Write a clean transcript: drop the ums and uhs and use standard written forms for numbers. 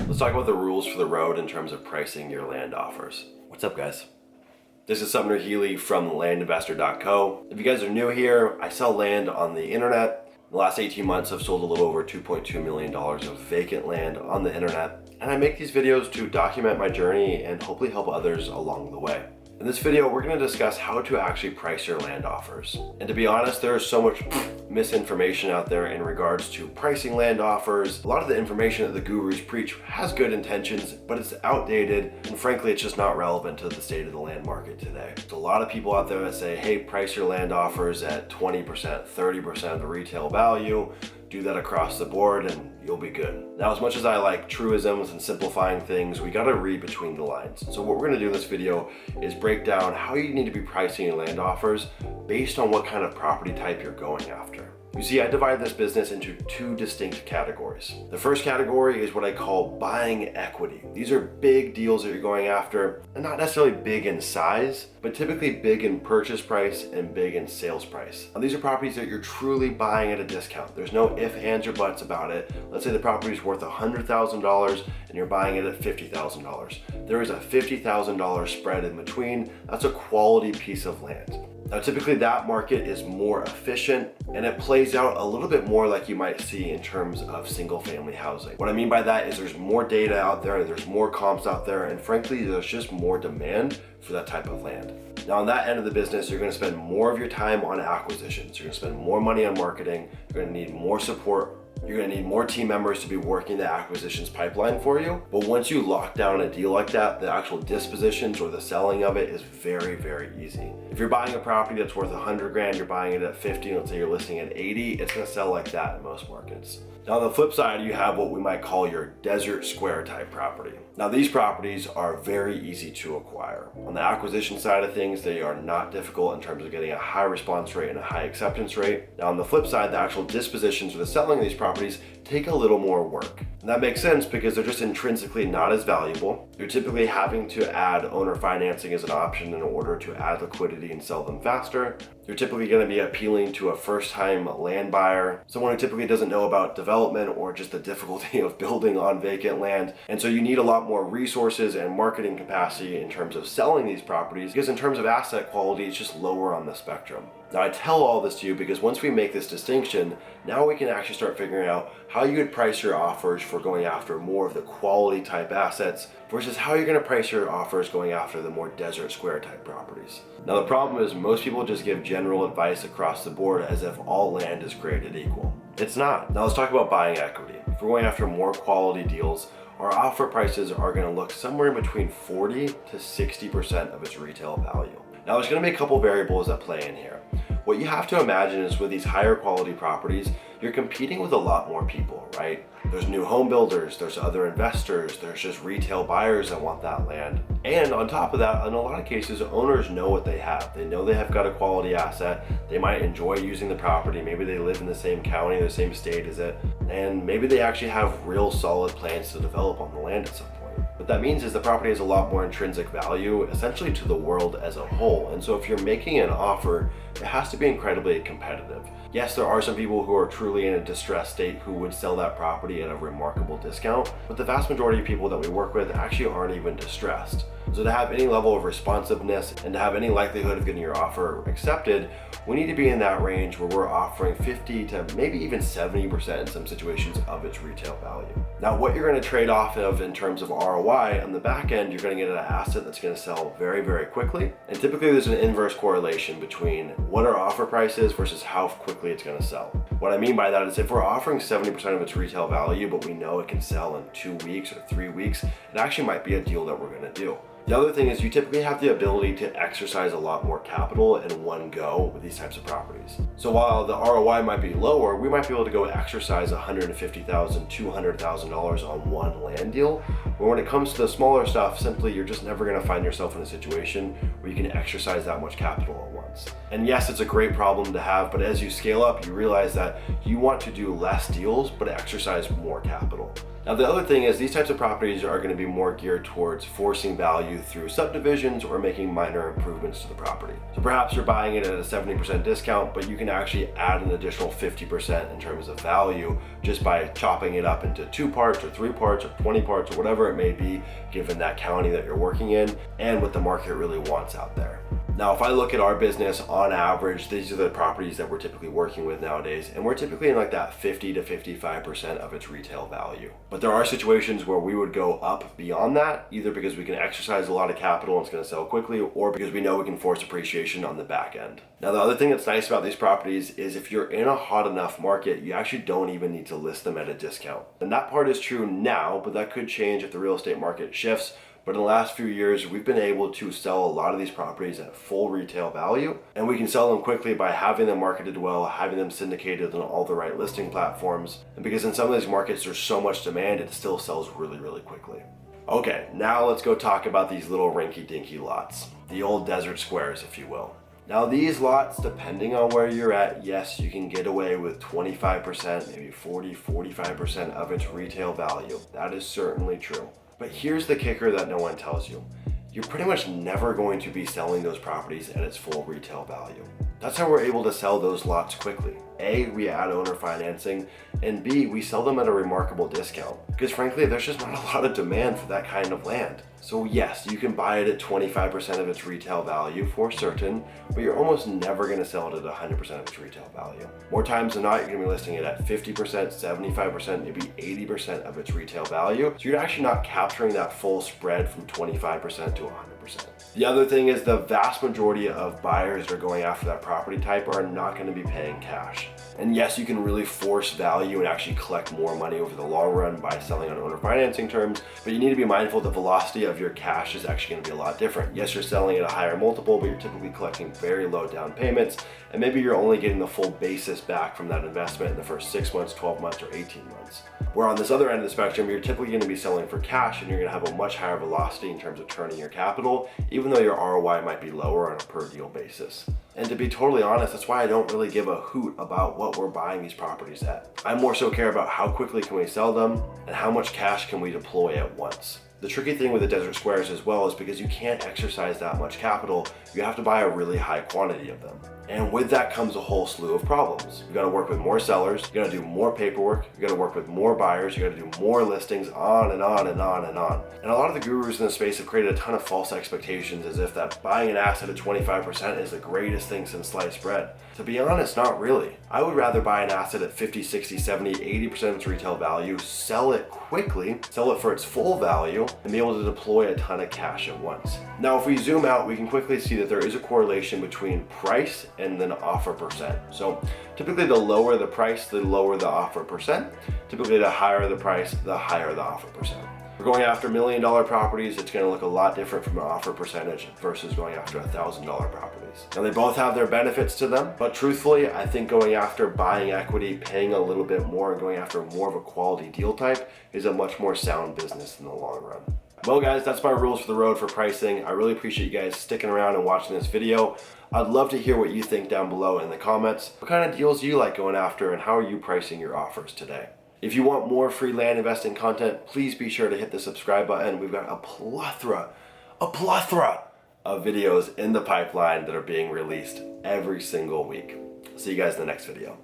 Let's talk about the rules for the road in terms of pricing your land offers. What's up, guys? This is Sumner Healey from landinvestor.co. If you guys are new here, I sell land on the internet. In the last 18 months, I've sold a little over $2.2 million of vacant land on the internet. And I make these videos to document my journey and hopefully help others along the way. In this video, we're going to discuss how to actually price your land offers. And to be honest, there is so much misinformation out there in regards to pricing land offers. A lot of the information that the gurus preach has good intentions, but it's outdated, and frankly, it's just not relevant to the state of the land market today. There's a lot of people out there that say, hey, price your land offers at 20%, 30% of the retail value. Do that across the board and you'll be good. Now, as much as I like truisms and simplifying things, we gotta read between the lines. So what we're gonna do in this video is break down how you need to be pricing your land offers based on what kind of property type you're going after. You see, I divide this business into two distinct categories. The first category is what I call buying equity. These are big deals that you're going after, and not necessarily big in size, but typically big in purchase price and big in sales price. Now, these are properties that you're truly buying at a discount. There's no ifs, ands, or buts about it. Let's say the property is worth $100,000 and you're buying it at $50,000. There is a $50,000 spread in between. That's a quality piece of land. Now, typically that market is more efficient and it plays out a little bit more like you might see in terms of single family housing. What I mean by that is there's more data out there, there's more comps out there, and frankly, there's just more demand for that type of land. Now, on that end of the business, you're gonna spend more of your time on acquisitions. You're gonna spend more money on marketing. You're gonna need more support. You're gonna need more team members to be working the acquisitions pipeline for you. But once you lock down a deal like that, the actual dispositions or the selling of it is very, very easy. If you're buying a property that's worth 100 grand, you're buying it at 50, let's say you're listing at 80, it's gonna sell like that in most markets. Now, on the flip side, you have what we might call your desert square type property. Now, these properties are very easy to acquire. On the acquisition side of things, they are not difficult in terms of getting a high response rate and a high acceptance rate. Now, on the flip side, the actual dispositions or the selling of these properties take a little more work. And that makes sense because they're just intrinsically not as valuable. You're typically having to add owner financing as an option in order to add liquidity and sell them faster. You're typically going to be appealing to a first-time land buyer, someone who typically doesn't know about development or just the difficulty of building on vacant land. And so you need a lot more resources and marketing capacity in terms of selling these properties, because in terms of asset quality, it's just lower on the spectrum. Now, I tell all this to you because once we make this distinction, now we can actually start figuring out how you would price your offers for going after more of the quality type assets versus how you're going to price your offers going after the more desert square type properties. Now, the problem is most people just give general advice across the board as if all land is created equal. It's not. Now, let's talk about buying equity. If we're going after more quality deals, our offer prices are going to look somewhere in between 40 to 60% of its retail value. Now, there's going to be a couple variables that play in here. What you have to imagine is with these higher quality properties, you're competing with a lot more people, right? There's new home builders, there's other investors, there's just retail buyers that want that land. And on top of that, in a lot of cases, owners know what they have. They know they have got a quality asset. They might enjoy using the property. Maybe they live in the same county, the same state as it. And maybe they actually have real solid plans to develop on the land at some point. What that means is the property has a lot more intrinsic value, essentially to the world as a whole. And so if you're making an offer, it has to be incredibly competitive. Yes, there are some people who are truly in a distressed state who would sell that property at a remarkable discount, but the vast majority of people that we work with actually aren't even distressed. So to have any level of responsiveness and to have any likelihood of getting your offer accepted, we need to be in that range where we're offering 50 to maybe even 70% in some situations of its retail value. Now, what you're going to trade off of in terms of ROI on the back end, you're going to get an asset that's going to sell very, very quickly. And typically there's an inverse correlation between what our offer price is versus how quickly it's going to sell. What I mean by that is if we're offering 70% of its retail value, but we know it can sell in 2 weeks or 3 weeks, it actually might be a deal that we're going to do. The other thing is you typically have the ability to exercise a lot more capital in one go with these types of properties. So while the ROI might be lower, we might be able to go exercise $150,000, $200,000 on one land deal. But when it comes to the smaller stuff, simply you're just never going to find yourself in a situation where you can exercise that much capital at once. And yes, it's a great problem to have, but as you scale up, you realize that you want to do less deals, but exercise more capital. Now, the other thing is these types of properties are going to be more geared towards forcing value value through subdivisions or making minor improvements to the property. So perhaps you're buying it at a 70% discount, but you can actually add an additional 50% in terms of value just by chopping it up into 2 parts or 3 parts or 20 parts or whatever it may be, given that county that you're working in and what the market really wants out there. Now, if I look at our business on average, these are the properties that we're typically working with nowadays, and we're typically in like that 50 to 55% of its retail value. But there are situations where we would go up beyond that, either because we can exercise a lot of capital and it's going to sell quickly, or because we know we can force appreciation on the back end. Now, the other thing that's nice about these properties is if you're in a hot enough market, you actually don't even need to list them at a discount. And that part is true now, but that could change if the real estate market shifts. But in the last few years, we've been able to sell a lot of these properties at full retail value, and we can sell them quickly by having them marketed well, having them syndicated on all the right listing platforms. And because in some of these markets there's so much demand, it still sells really, really quickly. Okay, now let's go talk about these little rinky-dinky lots, the old desert squares, if you will. Now these lots, depending on where you're at, yes, you can get away with 25%, maybe 40-45% of its retail value. That is certainly true. But here's the kicker that no one tells you. You're pretty much never going to be selling those properties at its full retail value. That's how we're able to sell those lots quickly. A, we add owner financing, and B, we sell them at a remarkable discount. Because frankly, there's just not a lot of demand for that kind of land. So yes, you can buy it at 25% of its retail value for certain, but you're almost never gonna sell it at 100% of its retail value. More times than not, you're gonna be listing it at 50%, 75%, maybe 80% of its retail value. So you're actually not capturing that full spread from 25% to 100%. The other thing is the vast majority of buyers that are going after that property type are not going to be paying cash. And yes, you can really force value and actually collect more money over the long run by selling on owner financing terms, but you need to be mindful the velocity of your cash is actually going to be a lot different. Yes, you're selling at a higher multiple, but you're typically collecting very low down payments, and maybe you're only getting the full basis back from that investment in the first 6 months, 12 months, or 18 months. Where on this other end of the spectrum, you're typically going to be selling for cash and you're going to have a much higher velocity in terms of turning your capital, even though your ROI might be lower on a per deal basis. And to be totally honest, that's why I don't really give a hoot about what we're buying these properties at. I more so care about how quickly can we sell them and how much cash can we deploy at once. The tricky thing with the desert squares as well is because you can't exercise that much capital, you have to buy a really high quantity of them. And with that comes a whole slew of problems. You gotta work with more sellers, you gotta do more paperwork, you gotta work with more buyers, you gotta do more listings, on and on and on and on. And a lot of the gurus in the space have created a ton of false expectations as if that buying an asset at 25% is the greatest thing since sliced bread. To be honest, not really. I would rather buy an asset at 50, 60, 70, 80% of its retail value, sell it quickly, sell it for its full value, and be able to deploy a ton of cash at once. Now, if we zoom out, we can quickly see that there is a correlation between price and then offer percent. So typically the lower the price, the lower the offer percent. Typically the higher the price, the higher the offer percent. If we're going after $1 million properties, it's going to look a lot different from an offer percentage versus going after $1,000 properties. Now they both have their benefits to them, but truthfully, I think going after buying equity, paying a little bit more, and going after more of a quality deal type is a much more sound business in the long run. Well guys, that's my rules for the road for pricing. I really appreciate you guys sticking around and watching this video. I'd love to hear what you think down below in the comments. What kind of deals do you like going after and how are you pricing your offers today? If you want more free land investing content, please be sure to hit the subscribe button. We've got a plethora of videos in the pipeline that are being released every single week. See you guys in the next video.